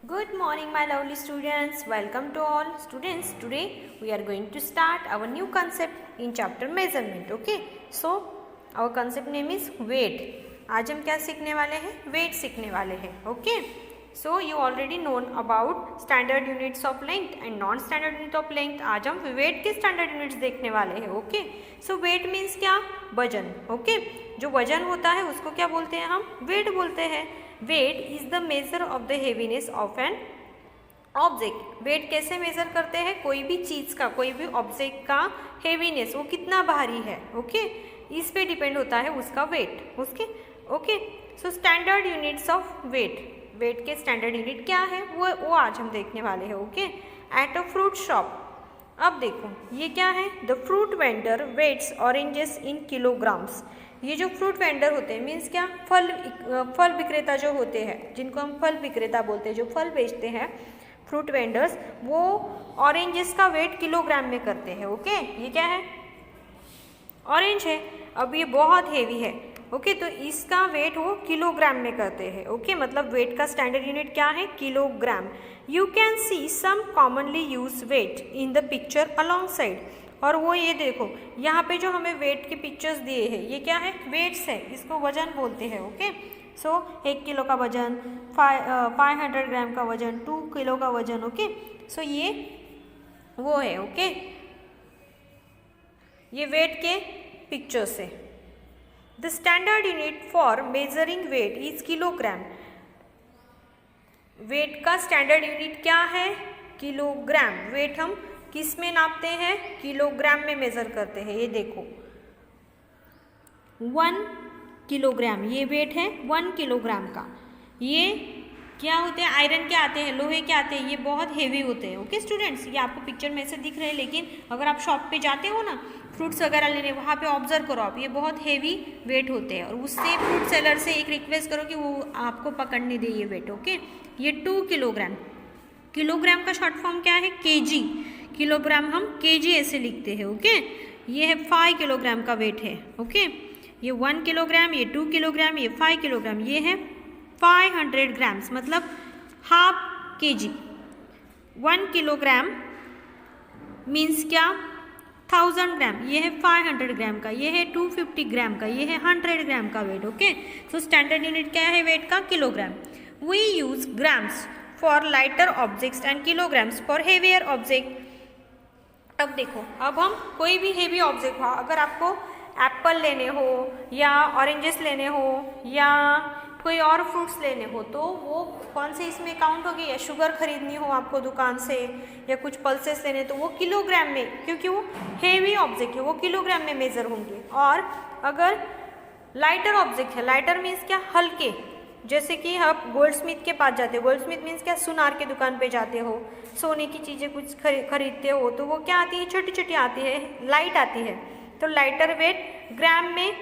Good morning, my lovely students. Welcome to all students. Today we are going to start our new concept in chapter measurement. Okay. So our concept name is weight. आज हम क्या सीखने वाले हैं? Weight सीखने वाले हैं. Okay. So you already known about standard units of length and non-standard unit of length. आज हम weight के standard units देखने वाले हैं. Okay. So weight means क्या? वजन. Okay. जो वजन होता है उसको क्या बोलते हैं हम? weight बोलते हैं. Weight is the measure of the heaviness of an object. Weight कैसे मेजर करते हैं? कोई भी चीज का, कोई भी ऑब्जेक्ट का हेवीनेस, वो कितना भारी है. ओके, इस पे डिपेंड होता है उसका weight. Okay. So standard units of weight. Weight के स्टैंडर्ड यूनिट क्या है वो आज हम देखने वाले हैं. Okay. At a fruit shop. अब देखो ये क्या है? The fruit vendor weighs oranges in kilograms. ये जो फ्रूट वेंडर होते हैं मीन्स क्या? फल विक्रेता जो होते हैं, जिनको हम फल विक्रेता बोलते हैं, जो फल बेचते हैं, फ्रूट वेंडर्स, वो ऑरेंजेस का वेट किलोग्राम में करते हैं. ओके. ये क्या है? ऑरेंज है. अब ये बहुत हेवी है. ओके. तो इसका वेट वो किलोग्राम में करते हैं. ओके. मतलब वेट का स्टैंडर्ड यूनिट क्या है? Kilogram. You can see some commonly use weight in the picture alongside. और वो ये देखो यहाँ पे जो हमें वेट के पिक्चर्स दिए हैं, ये क्या है? वेट्स है. इसको वजन बोलते हैं. ओके. सो 1 किलो का वजन, 500 ग्राम का वजन, 2 किलो का वजन. ओके. सो ये वो है. ओके. ये वेट के पिक्चर्स है. The standard unit for measuring weight is kilogram. Weight का स्टैंडर्ड यूनिट क्या है? किलोग्राम. वेट हम किस में नापते हैं? किलोग्राम में मेजर करते हैं. ये देखो 1 किलोग्राम ये वेट है 1 किलोग्राम का. ये क्या होते हैं? आयरन के आते हैं, लोहे के आते हैं. ये बहुत हेवी होते हैं. ओके स्टूडेंट्स, ये आपको पिक्चर में से दिख रहे हैं, लेकिन अगर आप शॉप पे जाते हो ना फ्रूट्स वगैरह लेने, वहाँ पे ऑब्जर्व करो आप, ये बहुत हेवी वेट होते हैं. और उससे फ्रूट सेलर से एक रिक्वेस्ट करो कि वो आपको पकड़ने दे ये वेट. ओके. ये 2 किलोग्राम. किलोग्राम का शॉर्ट फॉर्म क्या है? केजी. किलोग्राम हम केजी ऐसे लिखते हैं. ओके. ये है 5 किलोग्राम का वेट है. ओके. ये 1 किलोग्राम, ये 2 किलोग्राम, ये 5 किलोग्राम. ये है 500 ग्राम्स, मतलब हाफ केजी. 1 किलोग्राम मीन्स क्या? 1000 ग्राम. ये है 500 ग्राम का, ये है 250 ग्राम का, ये है 100 ग्राम का weight. Okay. So standard unit क्या है वेट का? Kilogram. We use grams for lighter objects and kilograms for heavier object. अब देखो, अब हम कोई भी हेवी ऑब्जेक्ट हो, अगर आपको एप्पल लेने हो या ऑरेंजेस लेने हो या कोई और फ्रूट्स लेने हो, तो वो कौन से इसमें काउंट होगी? या शुगर खरीदनी हो आपको दुकान से, या कुछ पल्सेस लेने, तो वो किलोग्राम में, क्योंकि वो हेवी ऑब्जेक्ट है, वो किलोग्राम में मेजर होंगे. और अगर लाइटर ऑब्जेक्ट है, लाइटर मीन्स क्या? हल्के. जैसे कि आप गोल्ड स्मिथ के पास जाते हो, गोल्ड स्मिथ मीन्स क्या? सुनार के दुकान पे जाते हो, सोने की चीज़ें कुछ खरीदते हो, तो वो क्या आती है? छोटी छोटी आती है, लाइट आती है. तो लाइटर वेट ग्राम में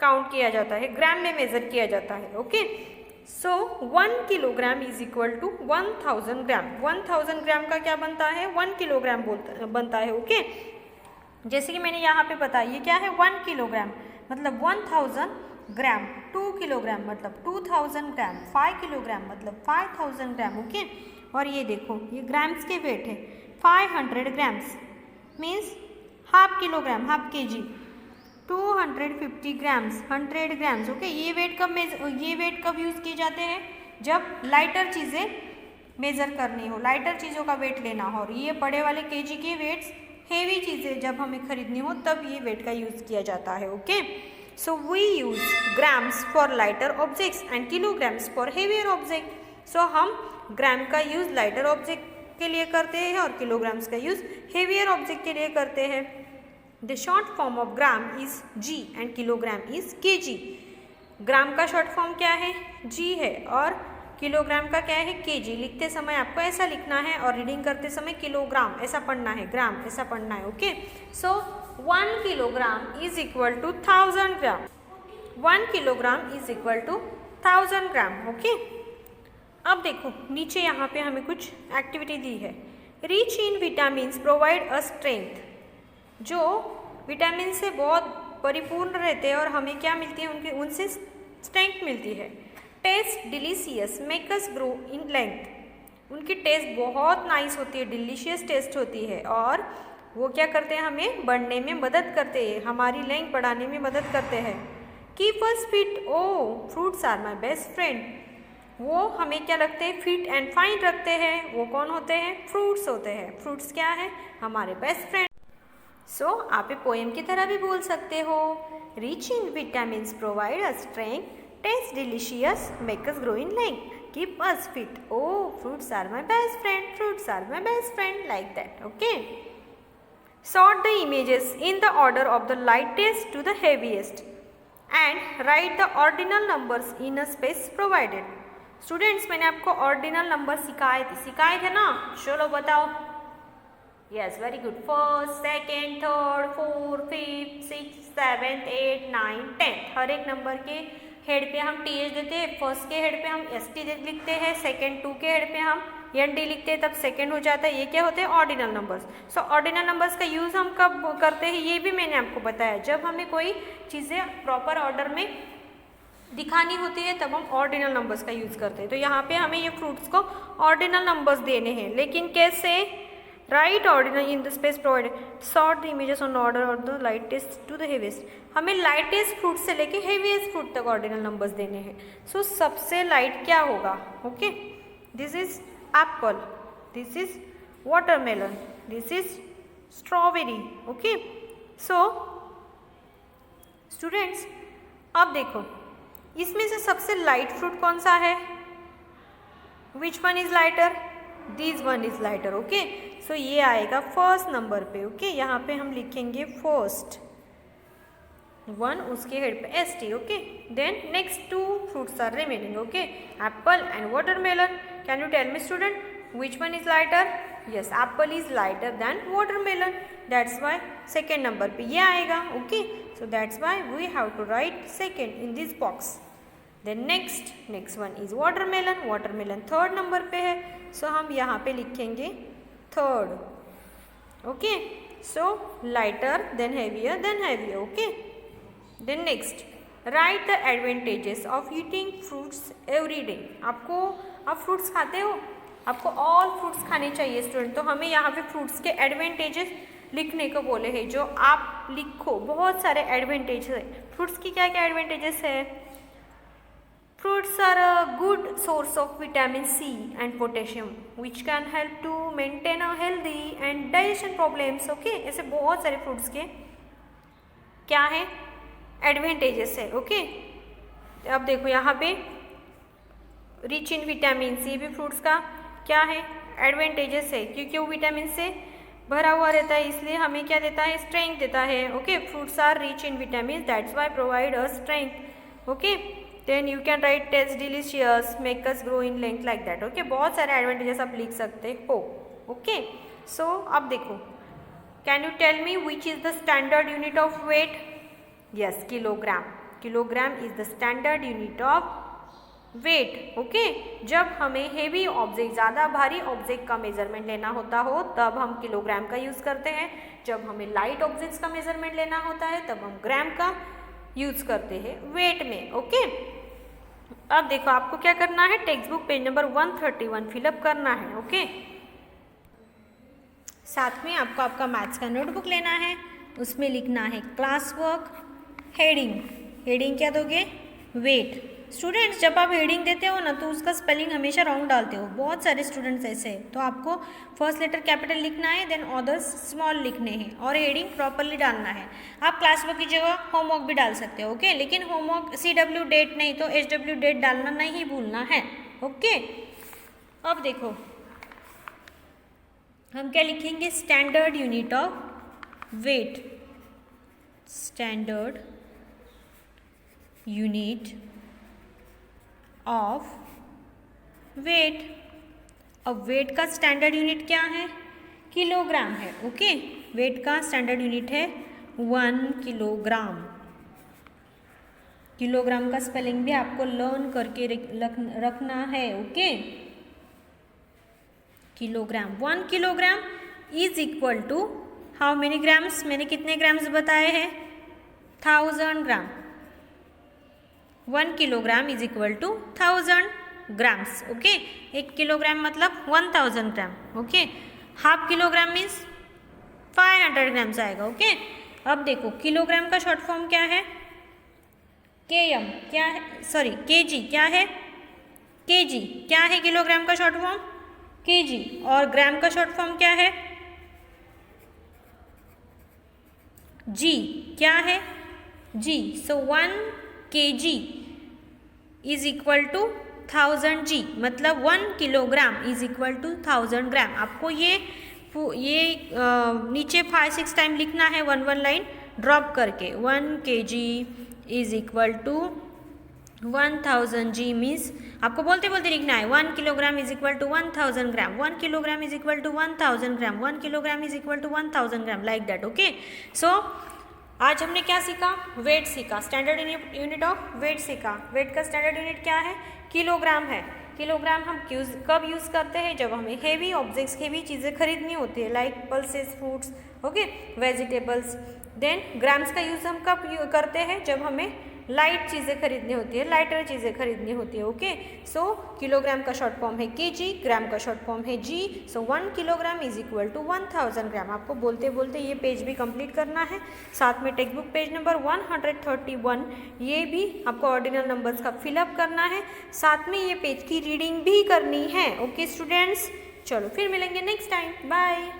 काउंट किया जाता है, ग्राम में मेजर किया जाता है. Okay. So 1 kilogram is equal to 1000 gram. 1000 gram का क्या बनता है? 1 किलोग्राम बनता है. ओके. जैसे कि मैंने यहाँ पे बताया, ये क्या है? 1 किलोग्राम मतलब 1000 ग्राम. 2 किलोग्राम मतलब 2000 ग्राम. 5 किलोग्राम मतलब 5000 ग्राम. ओके. और ये देखो ये ग्राम्स के वेट है. 500 grams means half kilogram, half KG. 250 grams 100 grams. Okay. ये वेट कब यूज़ किए जाते हैं? जब लाइटर चीज़ें मेज़र करनी हो, लाइटर चीज़ों का वेट लेना हो. और ये बड़े वाले केजी के वेट्स हेवी चीज़ें जब हमें खरीदनी हो, तब ये वेट का यूज़ किया जाता है. Okay. So we use grams for lighter objects and kilograms for heavier object. So हम ग्राम का यूज़ लाइटर ऑब्जेक्ट के लिए करते हैं और किलोग्राम्स का यूज़ हेवियर ऑब्जेक्ट के लिए करते हैं. The short form of gram is G and kilogram is K G. ग्राम का शॉर्ट फॉर्म क्या है? जी है. और किलोग्राम का क्या है? के जी. लिखते समय आपको ऐसा लिखना है और रीडिंग करते समय किलोग्राम ऐसा पढ़ना है, ग्राम ऐसा पढ़ना है. Okay. So 1 kilogram is equal to 1000 gram. 1 kilogram is equal to 1000 gram. Okay. अब देखो नीचे यहाँ पे हमें कुछ एक्टिविटी दी है. Rich in vitamins provide a strength. जो विटामिन से बहुत परिपूर्ण रहते हैं और हमें क्या मिलती है? उनसे स्ट्रेंथ मिलती है. Taste delicious make us grow in length. उनकी टेस्ट बहुत नाइस होती है, डिलीशियस टेस्ट होती है और वो क्या करते हैं, हमें बढ़ने में मदद करते हैं, हमारी लेंथ बढ़ाने में मदद करते हैं। Keep us fit, oh fruits are my best friend. वो हमें क्या रखते हैं, फिट एंड फाइन रखते हैं। वो कौन होते हैं, फ्रूट्स होते हैं। फ्रूट्स क्या है, हमारे बेस्ट फ्रेंड। सो आप ये पोएम की तरह भी बोल सकते हो। Rich in vitamins provide us strength, taste delicious make us grow in length, keep us fit, oh fruits are my best friend, fruits are my best friend, like that. Okay, sort the images in the order of the lightest to the heaviest and write the ordinal numbers in a space provided. Students, मैंने आपको ordinal number सिखाए थे ना, चलो बताओ। Yes, very good. First, second, third, fourth, fifth, six, seventh, eight, nine, tenth. हर एक number के हेड पे हम TH देते हैं। फर्स्ट के हेड पे हम ST लिखते हैं, सेकेंड 2 के हेड पे हम ND लिखते हैं, तब सेकेंड हो जाता है। ये क्या होते हैं, ऑर्डिनल नंबर्स। सो ऑर्डिनल नंबर्स का यूज़ हम कब करते हैं, ये भी मैंने आपको बताया। जब हमें कोई चीज़ें प्रॉपर ऑर्डर में दिखानी होती है तब हम ऑर्डिनल नंबर्स का यूज़ करते हैं। तो यहाँ पे हमें ये फ्रूट्स को ऑर्डिनल नंबर्स देने हैं, लेकिन कैसे, write ordinal in the space provided, sort the images on order of the lightest to the heaviest. हमें लाइटेस्ट फ्रूट से लेके हेवीएस्ट फ्रूट तक ऑर्डिनल नंबर्स देने हैं। सो सबसे लाइट क्या होगा, okay, this is apple, this is watermelon, this is strawberry. Okay, so students अब देखो, इसमें से सबसे लाइट फ्रूट कौन सा है, which one is lighter, this one is lighter. Okay, so ये आएगा फर्स्ट नंबर पे। ओके, यहाँ पे हम लिखेंगे फर्स्ट, 1 उसके हेड पे ST। Okay, then next 2 fruits are remaining. Okay, apple and watermelon. Can you tell me student which one is lighter? Yes, apple is lighter than watermelon, that's why second number पे ये आएगा। Okay, so that's why we have to write second in this box. Then next one is watermelon third number पे है, so हम यहाँ पे लिखेंगे third. Okay, so lighter then heavier then heavier. Okay, then next write the advantages of eating fruits every day. आप fruits खाते हो, आपको ऑल फ्रूट्स खाने चाहिए स्टूडेंट। तो हमें यहाँ पे फ्रूट्स के एडवांटेजेस लिखने को बोले हैं, जो आप लिखो। बहुत सारे एडवांटेज है फ्रूट्स की। क्या क्या एडवांटेजेस है? Fruits are a good source of vitamin C and potassium which can help to maintain a healthy and digestion problems. Okay, ऐसे बहुत सारे फ्रूट्स के क्या है, एडवांटेजेस है। ओके, अब देखो यहाँ पे रिच इन विटामिन C भी फ्रूट्स का क्या है, एडवांटेजेस है, क्योंकि वो विटामिन से भरा हुआ रहता है, इसलिए हमें क्या देता है, स्ट्रेंथ देता है। Okay, fruits are rich in vitamin, that's why provide a strength. Okay, then you can write taste delicious make us grow in length, like that. Okay, बहुत सारे एडवांटेजेस आप लिख सकते हो। ओके, सो अब देखो, can you tell me which is the standard unit of weight? Yes, kilogram. Kilogram is the standard unit of weight. Okay, जब हमें हेवी ऑब्जेक्ट, ज़्यादा भारी ऑब्जेक्ट का मेजरमेंट लेना होता हो तब हम किलोग्राम का यूज़ करते हैं। जब हमें लाइट ऑब्जेक्ट्स का मेजरमेंट लेना होता है तब हम ग्राम का यूज़ करते हैं वेट में। ओके, अब देखो आपको क्या करना है, text book page number 131 fill up करना है। ओके, साथ में आपको आपका मैथ्स का नोटबुक लेना है, उसमें लिखना है क्लास वर्क। हेडिंग क्या दोगे, वेट। स्टूडेंट्स, जब आप हेडिंग देते हो ना तो उसका स्पेलिंग हमेशा रॉन्ग डालते हो, बहुत सारे स्टूडेंट्स ऐसे हैं। तो आपको फर्स्ट लेटर कैपिटल लिखना है, देन अदर्स स्मॉल लिखने हैं और हेडिंग प्रॉपरली डालना है। आप क्लास वर्क की जगह होमवर्क भी डाल सकते हो। ओके, लेकिन होमवर्क CW डेट नहीं तो HW डेट डालना नहीं भूलना है। ओके, अब देखो हम क्या लिखेंगे, standard unit of weight. Standard unit of weight. अब वेट का स्टैंडर्ड यूनिट क्या है, किलोग्राम है। ओके, वेट का स्टैंडर्ड यूनिट है 1 किलोग्राम। किलोग्राम का स्पेलिंग भी आपको लर्न करके रखना है। Okay, kilogram, 1 kilogram is equal to how many grams? मैंने कितने ग्राम्स बताए हैं, 1000 gram. 1 kilogram is equal to 1000 grams. Okay, 1 kilogram मतलब 1000 gram. Okay, half kilogram means 500 grams आएगा। ओके, अब देखो किलोग्राम का शॉर्ट फॉर्म क्या है, केएम क्या है, सॉरी केजी क्या है, केजी क्या है किलोग्राम का शॉर्ट फॉर्म, केजी। और ग्राम का शॉर्ट फॉर्म क्या है, जी क्या है, जी। सो 1 kg इज इक्वल टू 1000 जी, मतलब 1 किलोग्राम इज इक्वल टू 1000 ग्राम। आपको ये नीचे 5-6 टाइम लिखना है, 1 लाइन ड्रॉप करके। 1 kg is equal to 1000 g means आपको बोलते बोलते लिखना है 1 kilogram is equal to 1000 gram, 1 kilogram is equal to 1000 gram, 1 kilogram is equal to 1000 gram, like that. Okay, so आज हमने क्या सीखा, वेट सीखा, स्टैंडर्ड यूनिट ऑफ वेट सीखा। वेट का स्टैंडर्ड यूनिट क्या है, किलोग्राम है। किलोग्राम हम कब यूज़ करते हैं, जब हमें हेवी ऑब्जेक्ट्स, हेवी चीज़ें खरीदनी होती है, like pulses, fruits, okay, vegetables. Then grams का यूज़ हम कब करते हैं, जब हमें लाइट चीज़ें खरीदनी होती है, लाइटर चीज़ें खरीदनी होती है। ओके, सो किलोग्राम का शॉर्ट फॉर्म है केजी, ग्राम का शॉर्ट फॉर्म है जी। सो 1 किलोग्राम इज इक्वल टू 1000 ग्राम। आपको बोलते बोलते ये पेज भी कंप्लीट करना है, साथ में टेक्स्ट बुक पेज नंबर 131 ये भी आपको ऑर्डिनल नंबर्स का फिलअप करना है, साथ में ये पेज की रीडिंग भी करनी है। ओके स्टूडेंट्स, चलो फिर मिलेंगे नेक्स्ट टाइम, बाय।